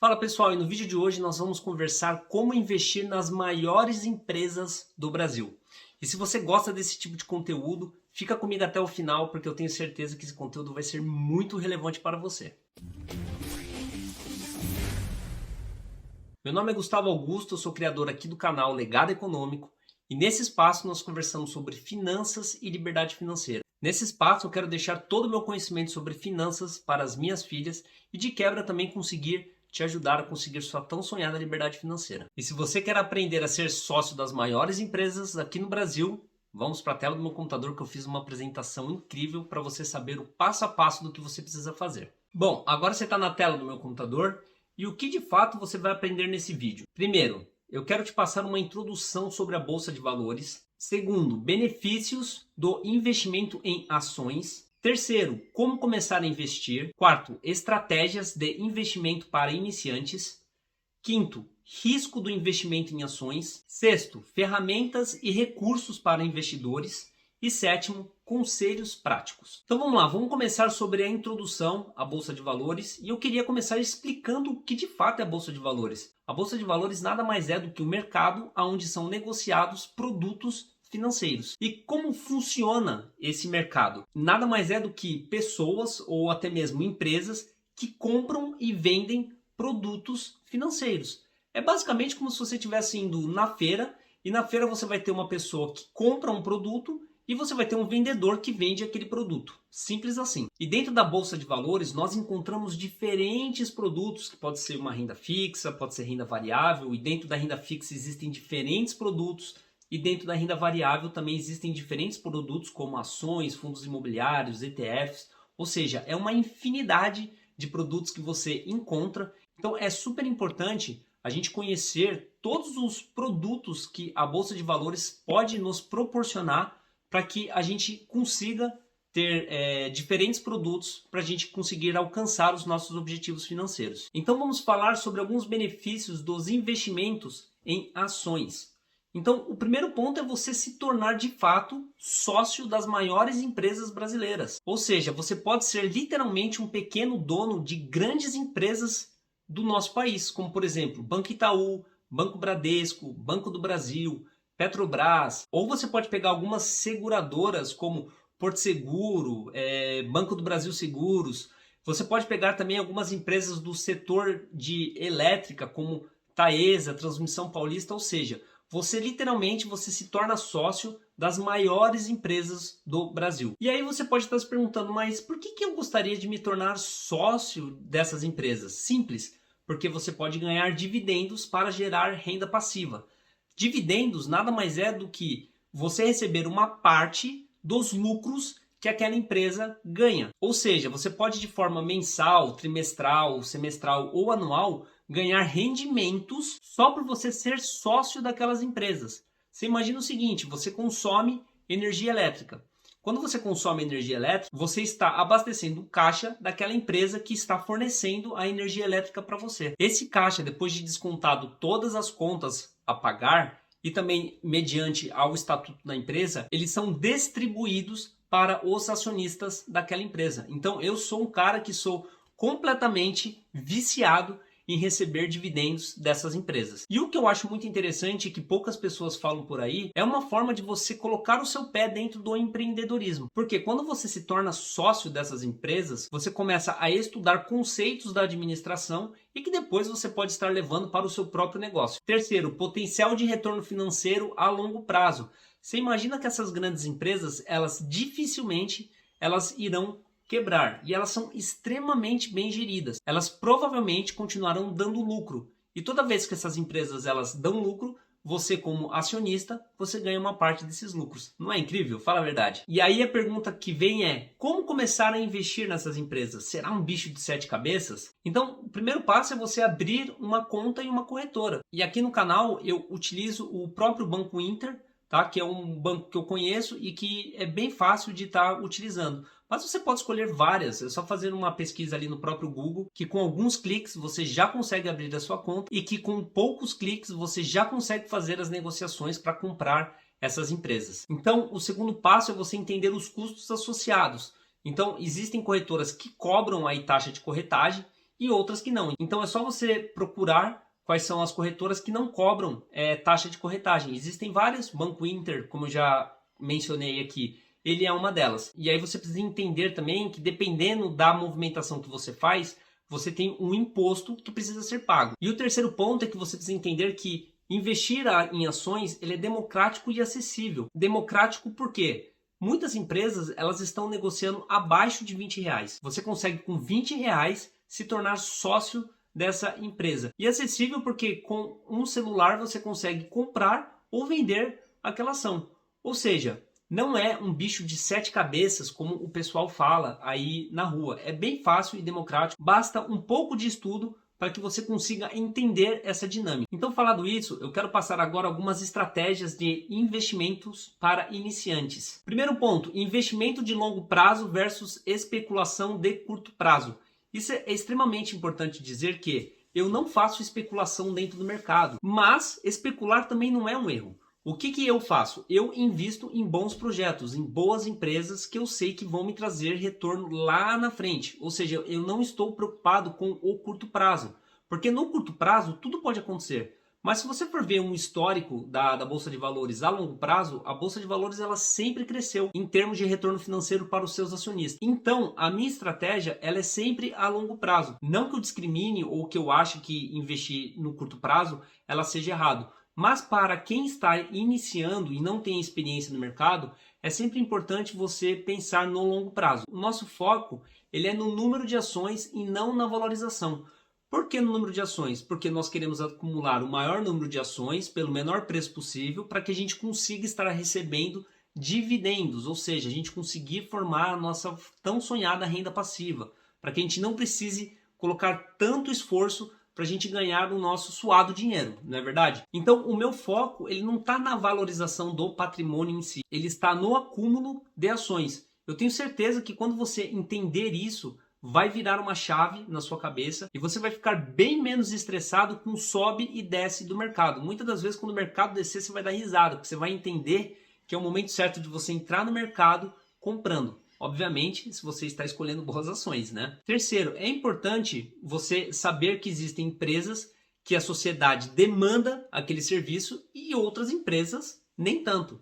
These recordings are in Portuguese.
Fala pessoal, e no vídeo de hoje nós vamos conversar como investir nas maiores empresas do Brasil. E se você gosta desse tipo de conteúdo, fica comigo até o final porque eu tenho certeza que esse conteúdo vai ser muito relevante para você. Meu nome é Gustavo Augusto, eu sou criador aqui do canal Legado Econômico e nesse espaço nós conversamos sobre finanças e liberdade financeira. Nesse espaço eu quero deixar todo o meu conhecimento sobre finanças para as minhas filhas e de quebra também conseguir te ajudar a conseguir sua tão sonhada liberdade financeira. E se você quer aprender a ser sócio das maiores empresas aqui no Brasil, vamos para a tela do meu computador que eu fiz uma apresentação incrível para você saber o passo a passo do que você precisa fazer. Bom, agora você está na tela do meu computador e o que de fato você vai aprender nesse vídeo? Primeiro, eu quero te passar uma introdução sobre a Bolsa de Valores. Segundo, benefícios do investimento em ações. Terceiro, como começar a investir. Quarto, estratégias de investimento para iniciantes. Quinto, risco do investimento em ações. Sexto, ferramentas e recursos para investidores. E sétimo, conselhos práticos. Então vamos lá, vamos começar sobre a introdução à Bolsa de Valores. E eu queria começar explicando o que de fato é a Bolsa de Valores. A Bolsa de Valores nada mais é do que o mercado onde são negociados produtos financeiros. E como funciona esse mercado? Nada mais é do que pessoas ou até mesmo empresas que compram e vendem produtos financeiros. É basicamente como se você estivesse indo na feira e na feira você vai ter uma pessoa que compra um produto e você vai ter um vendedor que vende aquele produto. Simples assim. E dentro da Bolsa de Valores nós encontramos diferentes produtos, que pode ser uma renda fixa, pode ser renda variável, e dentro da renda fixa existem diferentes produtos. E dentro da renda variável também existem diferentes produtos como ações, fundos imobiliários, ETFs. Ou seja, é uma infinidade de produtos que você encontra. Então é super importante a gente conhecer todos os produtos que a Bolsa de Valores pode nos proporcionar para que a gente consiga ter diferentes produtos para a gente conseguir alcançar os nossos objetivos financeiros. Então vamos falar sobre alguns benefícios dos investimentos em ações. Então, o primeiro ponto é você se tornar de fato sócio das maiores empresas brasileiras. Ou seja, você pode ser literalmente um pequeno dono de grandes empresas do nosso país, como por exemplo, Banco Itaú, Banco Bradesco, Banco do Brasil, Petrobras. Ou você pode pegar algumas seguradoras como Porto Seguro, Banco do Brasil Seguros. Você pode pegar também algumas empresas do setor de elétrica como Taesa, Transmissão Paulista, ou seja, você literalmente se torna sócio das maiores empresas do Brasil. E aí você pode estar se perguntando, mas por que eu gostaria de me tornar sócio dessas empresas? Simples, porque você pode ganhar dividendos para gerar renda passiva. Dividendos nada mais é do que você receber uma parte dos lucros que aquela empresa ganha. Ou seja, você pode de forma mensal, trimestral, semestral ou anual ganhar rendimentos só por você ser sócio daquelas empresas. Você imagina o seguinte, você consome energia elétrica. Quando você consome energia elétrica, você está abastecendo o caixa daquela empresa que está fornecendo a energia elétrica para você. Esse caixa, depois de descontado todas as contas a pagar e também mediante ao estatuto da empresa, eles são distribuídos para os acionistas daquela empresa. Então eu sou um cara que sou completamente viciado em receber dividendos dessas empresas. E o que eu acho muito interessante e que poucas pessoas falam por aí é uma forma de você colocar o seu pé dentro do empreendedorismo. Porque quando você se torna sócio dessas empresas, você começa a estudar conceitos da administração e que depois você pode estar levando para o seu próprio negócio. Terceiro, potencial de retorno financeiro a longo prazo. Você imagina que essas grandes empresas, elas dificilmente irão quebrar e elas são extremamente bem geridas. Elas provavelmente continuarão dando lucro. E toda vez que essas empresas elas dão lucro, você como acionista, você ganha uma parte desses lucros. Não é incrível? Fala a verdade. E aí a pergunta que vem é, como começar a investir nessas empresas? Será um bicho de 7 cabeças? Então, o primeiro passo é você abrir uma conta em uma corretora. E aqui no canal eu utilizo o próprio Banco Inter, tá? Que é um banco que eu conheço e que é bem fácil de estar utilizando. Mas você pode escolher várias, é só fazer uma pesquisa ali no próprio Google, que com alguns cliques você já consegue abrir a sua conta e que com poucos cliques você já consegue fazer as negociações para comprar essas empresas. Então, o segundo passo é você entender os custos associados. Então, existem corretoras que cobram aí taxa de corretagem e outras que não. Então é só você procurar quais são as corretoras que não cobram taxa de corretagem. Existem várias, Banco Inter, como eu já mencionei aqui, ele é uma delas. E aí você precisa entender também que dependendo da movimentação que você faz, você tem um imposto que precisa ser pago. E o terceiro ponto é que você precisa entender que investir em ações ele é democrático e acessível. Democrático por quê? Muitas empresas elas estão negociando abaixo de R$ 20. Você consegue com R$ 20 se tornar sócio dessa empresa. E acessível porque com um celular você consegue comprar ou vender aquela ação. Ou seja, não é um bicho de 7 cabeças como o pessoal fala aí na rua. É bem fácil e democrático. Basta um pouco de estudo para que você consiga entender essa dinâmica. Então, falado isso, eu quero passar agora algumas estratégias de investimentos para iniciantes. Primeiro ponto, investimento de longo prazo versus especulação de curto prazo. Isso é extremamente importante dizer que eu não faço especulação dentro do mercado, mas especular também não é um erro. O que eu faço? Eu invisto em bons projetos, em boas empresas que eu sei que vão me trazer retorno lá na frente. Ou seja, eu não estou preocupado com o curto prazo. Porque no curto prazo tudo pode acontecer. Mas se você for ver um histórico da Bolsa de Valores a longo prazo, a Bolsa de Valores ela sempre cresceu em termos de retorno financeiro para os seus acionistas. Então, a minha estratégia ela é sempre a longo prazo. Não que eu discrimine ou que eu ache que investir no curto prazo ela seja errado. Mas para quem está iniciando e não tem experiência no mercado, é sempre importante você pensar no longo prazo. O nosso foco ele é no número de ações e não na valorização. Por que no número de ações? Porque nós queremos acumular o maior número de ações pelo menor preço possível para que a gente consiga estar recebendo dividendos, ou seja, a gente conseguir formar a nossa tão sonhada renda passiva, para que a gente não precise colocar tanto esforço para a gente ganhar o nosso suado dinheiro, não é verdade? Então o meu foco ele não está na valorização do patrimônio em si, ele está no acúmulo de ações. Eu tenho certeza que quando você entender isso, vai virar uma chave na sua cabeça e você vai ficar bem menos estressado com o sobe e desce do mercado. Muitas das vezes quando o mercado descer você vai dar risada, porque você vai entender que é o momento certo de você entrar no mercado comprando. Obviamente, se você está escolhendo boas ações, né? Terceiro, é importante você saber que existem empresas que a sociedade demanda aquele serviço e outras empresas nem tanto.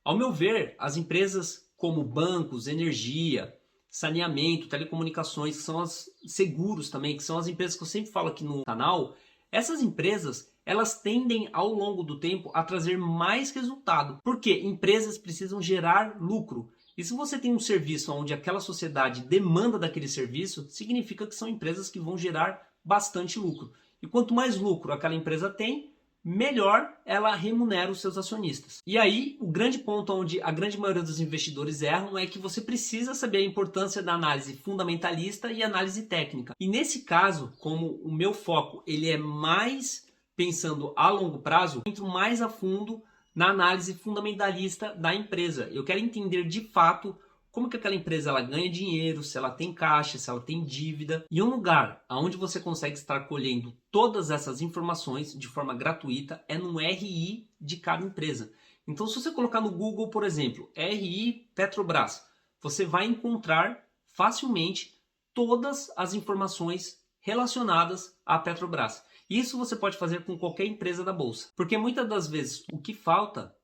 Ao meu ver, as empresas como bancos, energia, saneamento, telecomunicações, que são as seguros também, que são as empresas que eu sempre falo aqui no canal, essas empresas elas tendem ao longo do tempo a trazer mais resultado, porque empresas precisam gerar lucro. E se você tem um serviço onde aquela sociedade demanda daquele serviço, significa que são empresas que vão gerar bastante lucro. E quanto mais lucro aquela empresa tem, melhor ela remunera os seus acionistas. E aí, o grande ponto onde a grande maioria dos investidores erram é que você precisa saber a importância da análise fundamentalista e análise técnica. E nesse caso, como o meu foco ele é mais pensando a longo prazo, eu entro mais a fundo na análise fundamentalista da empresa. Eu quero entender de fato como que aquela empresa ela ganha dinheiro, se ela tem caixa, se ela tem dívida. E um lugar onde você consegue estar colhendo todas essas informações de forma gratuita é no RI de cada empresa. Então, se você colocar no Google, por exemplo, RI Petrobras, você vai encontrar facilmente todas as informações relacionadas à Petrobras. Isso você pode fazer com qualquer empresa da bolsa, porque muitas das vezes o que falta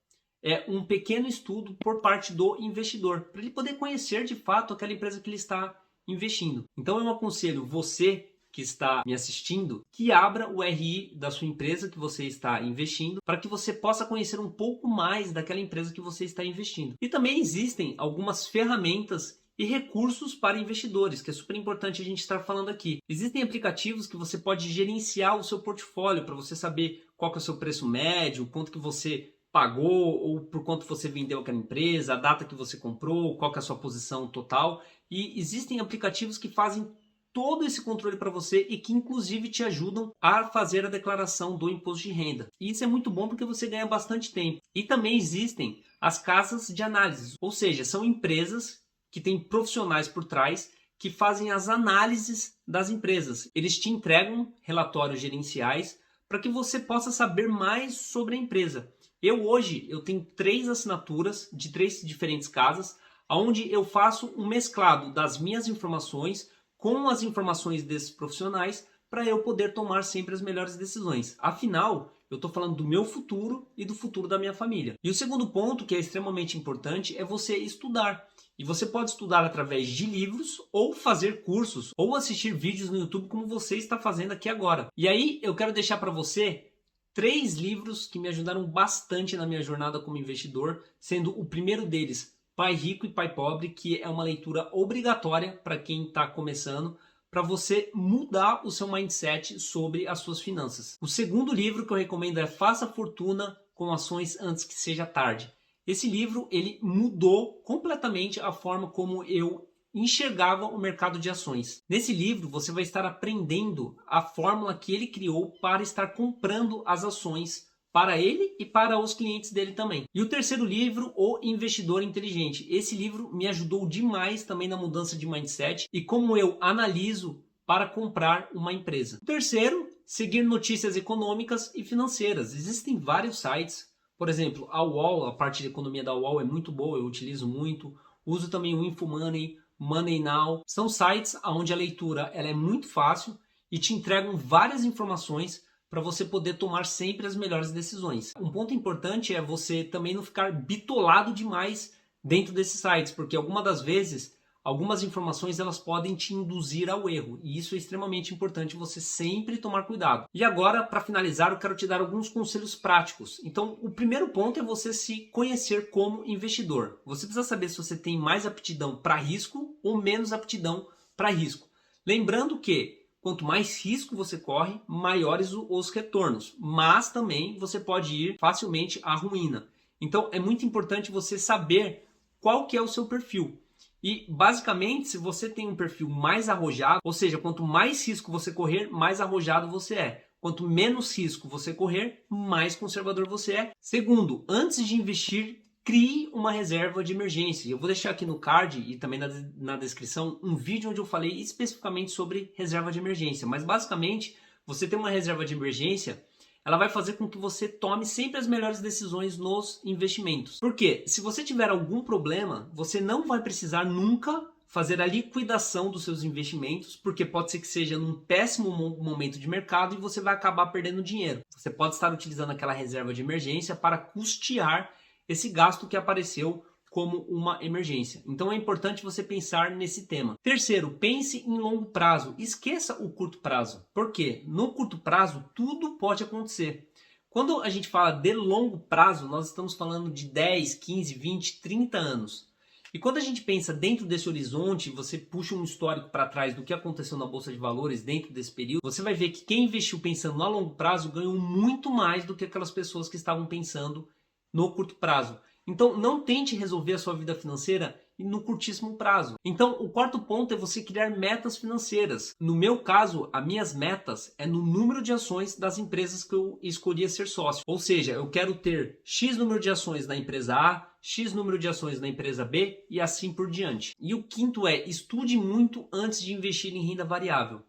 é um pequeno estudo por parte do investidor, para ele poder conhecer de fato aquela empresa que ele está investindo. Então eu aconselho você que está me assistindo que abra o RI da sua empresa que você está investindo, para que você possa conhecer um pouco mais daquela empresa que você está investindo. E também existem algumas ferramentas e recursos para investidores, que é super importante a gente estar falando aqui. Existem aplicativos que você pode gerenciar o seu portfólio para você saber qual que é o seu preço médio, quanto que você pagou ou por quanto você vendeu aquela empresa, a data que você comprou, qual que é a sua posição total. E existem aplicativos que fazem todo esse controle para você e que inclusive te ajudam a fazer a declaração do imposto de renda. E isso é muito bom porque você ganha bastante tempo. E também existem as casas de análise, ou seja, são empresas que têm profissionais por trás que fazem as análises das empresas. Eles te entregam relatórios gerenciais para que você possa saber mais sobre a empresa. Hoje eu tenho 3 assinaturas de 3 diferentes casas, onde eu faço um mesclado das minhas informações com as informações desses profissionais para eu poder tomar sempre as melhores decisões. Afinal, eu estou falando do meu futuro e do futuro da minha família. E o segundo ponto, que é extremamente importante, é você estudar. E você pode estudar através de livros, ou fazer cursos, ou assistir vídeos no YouTube como você está fazendo aqui agora. E aí eu quero deixar para você 3 livros que me ajudaram bastante na minha jornada como investidor, sendo o primeiro deles Pai Rico e Pai Pobre, que é uma leitura obrigatória para quem está começando, para você mudar o seu mindset sobre as suas finanças. O segundo livro que eu recomendo é Faça Fortuna com Ações Antes que Seja Tarde. Esse livro ele mudou completamente a forma como eu enxergava o mercado de ações. Nesse livro você vai estar aprendendo a fórmula que ele criou para estar comprando as ações para ele e para os clientes dele também. E o terceiro livro, O Investidor Inteligente. Esse livro me ajudou demais também na mudança de mindset e como eu analiso para comprar uma empresa. O terceiro, seguir notícias econômicas e financeiras. Existem vários sites, por exemplo, a UOL, a parte de economia da UOL é muito boa, eu utilizo muito. Uso também o InfoMoney, Money Now. São sites onde a leitura ela é muito fácil e te entregam várias informações para você poder tomar sempre as melhores decisões. Um ponto importante é você também não ficar bitolado demais dentro desses sites, porque algumas das vezes, algumas informações elas podem te induzir ao erro, e isso é extremamente importante você sempre tomar cuidado. E agora, para finalizar, eu quero te dar alguns conselhos práticos. Então, o primeiro ponto é você se conhecer como investidor. Você precisa saber se você tem mais aptidão para risco ou menos aptidão para risco. Lembrando que quanto mais risco você corre, maiores os retornos. Mas também você pode ir facilmente à ruína. Então é muito importante você saber qual que é o seu perfil. E basicamente, se você tem um perfil mais arrojado, ou seja, quanto mais risco você correr, mais arrojado você é. Quanto menos risco você correr, mais conservador você é. Segundo, antes de investir, crie uma reserva de emergência. Eu vou deixar aqui no card e também na descrição um vídeo onde eu falei especificamente sobre reserva de emergência. Mas basicamente, você ter uma reserva de emergência, ela vai fazer com que você tome sempre as melhores decisões nos investimentos. Porque se você tiver algum problema, você não vai precisar nunca fazer a liquidação dos seus investimentos, porque pode ser que seja num péssimo momento de mercado e você vai acabar perdendo dinheiro. Você pode estar utilizando aquela reserva de emergência para custear esse gasto que apareceu como uma emergência. Então é importante você pensar nesse tema. Terceiro, pense em longo prazo. Esqueça o curto prazo. Por quê? No curto prazo, tudo pode acontecer. Quando a gente fala de longo prazo, nós estamos falando de 10, 15, 20, 30 anos. E quando a gente pensa dentro desse horizonte, você puxa um histórico para trás do que aconteceu na Bolsa de Valores dentro desse período, você vai ver que quem investiu pensando a longo prazo ganhou muito mais do que aquelas pessoas que estavam pensando no curto prazo. Então, não tente resolver a sua vida financeira no curtíssimo prazo. Então, o quarto ponto é você criar metas financeiras. No meu caso, as minhas metas é no número de ações das empresas que eu escolhi ser sócio. Ou seja, eu quero ter X número de ações na empresa A, X número de ações na empresa B e assim por diante. E o quinto é, estude muito antes de investir em renda variável.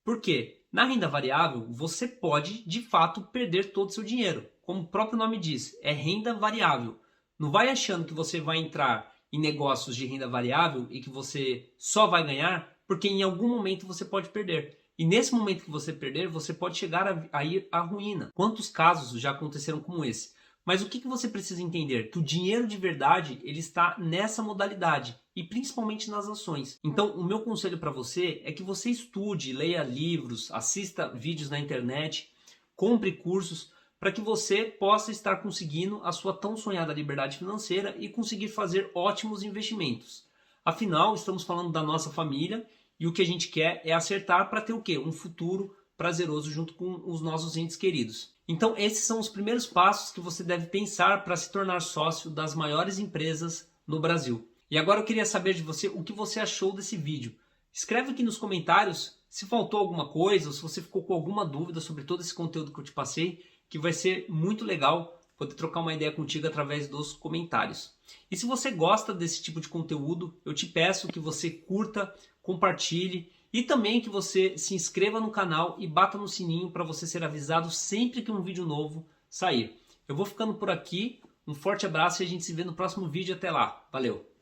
Por quê? Na renda variável, você pode, de fato, perder todo o seu dinheiro. Como o próprio nome diz, é renda variável. Não vai achando que você vai entrar em negócios de renda variável e que você só vai ganhar, porque em algum momento você pode perder. E nesse momento que você perder, você pode chegar a ir à ruína. Quantos casos já aconteceram como esse? Mas o que você precisa entender? Que o dinheiro de verdade ele está nessa modalidade e principalmente nas ações. Então, o meu conselho para você é que você estude, leia livros, assista vídeos na internet, compre cursos, para que você possa estar conseguindo a sua tão sonhada liberdade financeira e conseguir fazer ótimos investimentos. Afinal, estamos falando da nossa família e o que a gente quer é acertar para ter o quê? Um futuro prazeroso junto com os nossos entes queridos. Então, esses são os primeiros passos que você deve pensar para se tornar sócio das maiores empresas no Brasil. E agora eu queria saber de você o que você achou desse vídeo. Escreve aqui nos comentários se faltou alguma coisa ou se você ficou com alguma dúvida sobre todo esse conteúdo que eu te passei, que vai ser muito legal poder trocar uma ideia contigo através dos comentários. E se você gosta desse tipo de conteúdo, eu te peço que você curta, compartilhe e também que você se inscreva no canal e bata no sininho para você ser avisado sempre que um vídeo novo sair. Eu vou ficando por aqui, um forte abraço e a gente se vê no próximo vídeo. Até lá, valeu!